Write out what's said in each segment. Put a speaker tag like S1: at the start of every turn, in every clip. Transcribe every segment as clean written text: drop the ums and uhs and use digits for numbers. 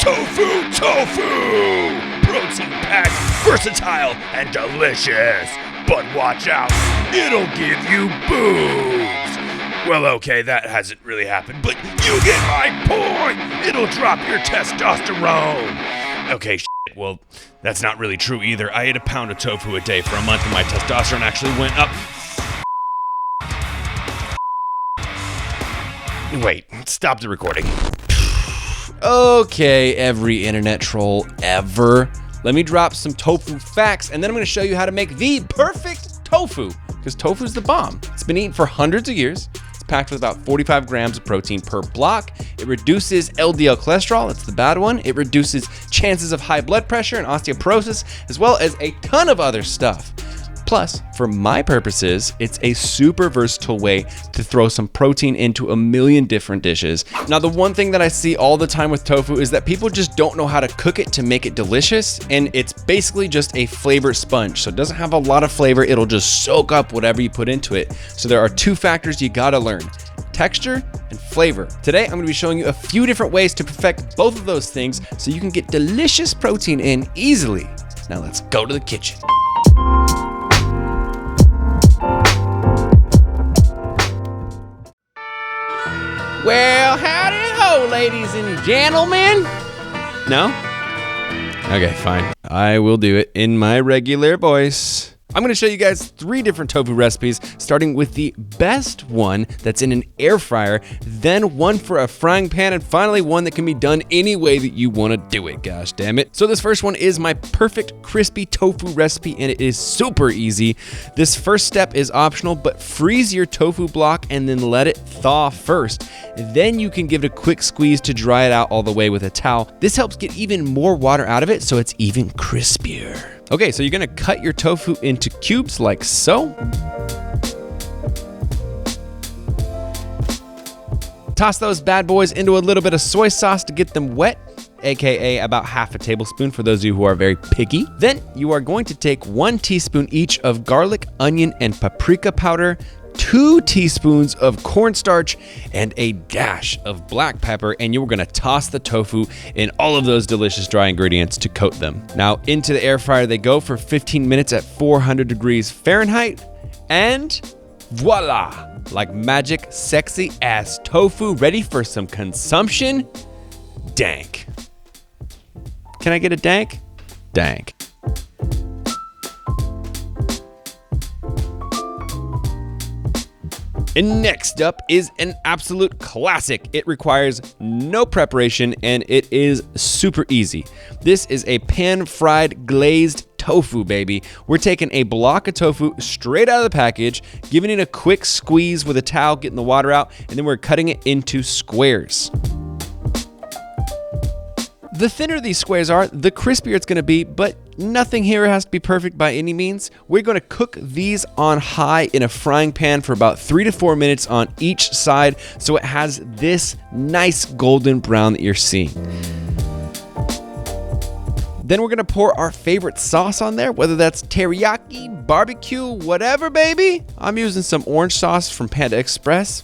S1: Tofu! Protein-packed, versatile, and delicious. But watch out, it'll give you boobs. Well, okay, that hasn't really happened, but you get my point. It'll drop your testosterone. Okay, well, that's not really true either. I ate a pound of tofu a day for a month and my testosterone actually went up. Wait, stop the recording. Okay, every internet troll ever. Let me drop some tofu facts, and then I'm gonna show you how to make the perfect tofu, because tofu's the bomb. It's been eaten for hundreds of years. It's packed with about 45 grams of protein per block. It reduces LDL cholesterol, that's the bad one. It reduces chances of high blood pressure and osteoporosis, as well as a ton of other stuff. Plus, for my purposes, it's a super versatile way to throw some protein into a million different dishes. Now, the one thing that I see all the time with tofu is that people just don't know how to cook it to make it delicious, and it's basically just a flavor sponge. So it doesn't have a lot of flavor, it'll just soak up whatever you put into it. So there are two factors you gotta learn: texture and flavor. Today, I'm gonna be showing you a few different ways to perfect both of those things so you can get delicious protein in easily. Now let's go to the kitchen. Well, howdy ho, ladies and gentlemen. No? Okay, fine. I will do it in my regular voice. I'm gonna show you guys 3 different tofu recipes, starting with the best one that's in an air fryer, then one for a frying pan, and finally one that can be done any way that you wanna do it, gosh damn it. So this first one is my perfect crispy tofu recipe, and it is super easy. This first step is optional, but freeze your tofu block and then let it thaw first. Then you can give it a quick squeeze to dry it out all the way with a towel. This helps get even more water out of it, so it's even crispier. Okay, so you're gonna cut your tofu into cubes like so. Toss those bad boys into a little bit of soy sauce to get them wet, aka about half a tablespoon for those of you who are very picky. Then you are going to take 1 teaspoon each of garlic, onion, and paprika powder, 2 teaspoons of cornstarch, and a dash of black pepper, and you're gonna toss the tofu in all of those delicious dry ingredients to coat them. Now into the air fryer they go for 15 minutes at 400 degrees Fahrenheit, and voila! Like magic, sexy ass tofu ready for some consumption. Dank. Can I get a dank? Dank. And next up is an absolute classic. It requires no preparation and it is super easy. This is a pan-fried glazed tofu, baby. We're taking a block of tofu straight out of the package, giving it a quick squeeze with a towel, getting the water out, and then we're cutting it into squares. The thinner these squares are, the crispier it's gonna be, but nothing here has to be perfect by any means. We're gonna cook these on high in a frying pan for about 3 to 4 minutes on each side, so it has this nice golden brown that you're seeing. Then we're gonna pour our favorite sauce on there, whether that's teriyaki, barbecue, whatever, baby. I'm using some orange sauce from Panda Express.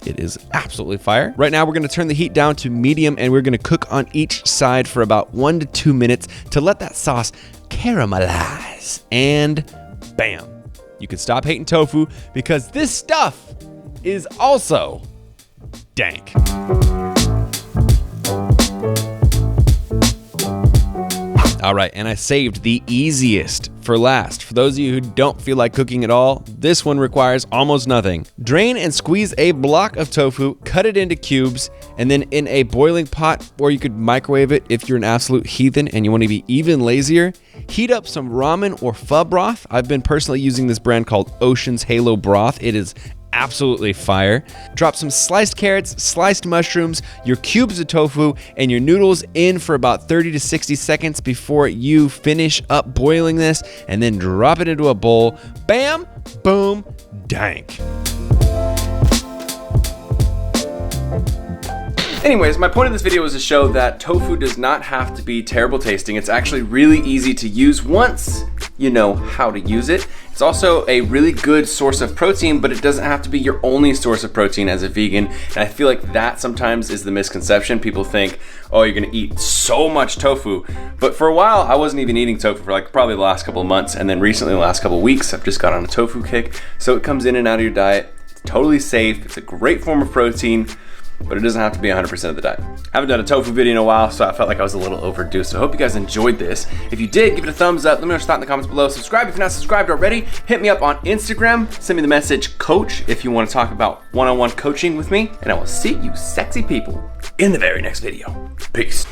S1: It is absolutely fire. Right now, we're gonna turn the heat down to medium and we're gonna cook on each side for about 1 to 2 minutes to let that sauce caramelize. And bam, you can stop hating tofu because this stuff is also dank. All right, and I saved the easiest for last. For those of you who don't feel like cooking at all, this one requires almost nothing. Drain and squeeze a block of tofu, cut it into cubes, and then in a boiling pot, or you could microwave it if you're an absolute heathen and you want to be even lazier, heat up some ramen or pho broth. I've been personally using this brand called Ocean's Halo Broth. It is absolutely fire. Drop some sliced carrots, sliced mushrooms, your cubes of tofu, and your noodles in for about 30 to 60 seconds before you finish up boiling this, and then drop it into a bowl. Bam, boom, dank. Anyways, my point of this video is to show that tofu does not have to be terrible tasting. It's actually really easy to use once you know how to use it. It's also a really good source of protein, but it doesn't have to be your only source of protein as a vegan. And I feel like that sometimes is the misconception. People think, oh, you're gonna eat so much tofu. But for a while, I wasn't even eating tofu for like probably the last couple of months. And then recently, the last couple of weeks, I've just got on a tofu kick. So it comes in and out of your diet. It's totally safe. It's a great form of protein, but it doesn't have to be 100% of the diet. I haven't done a tofu video in a while, so I felt like I was a little overdue. So I hope you guys enjoyed this. If you did, give it a thumbs up. Let me know your thoughts in the comments below. Subscribe if you're not subscribed already. Hit me up on Instagram. Send me the message coach if you want to talk about one-on-one coaching with me. And I will see you sexy people in the very next video. Peace.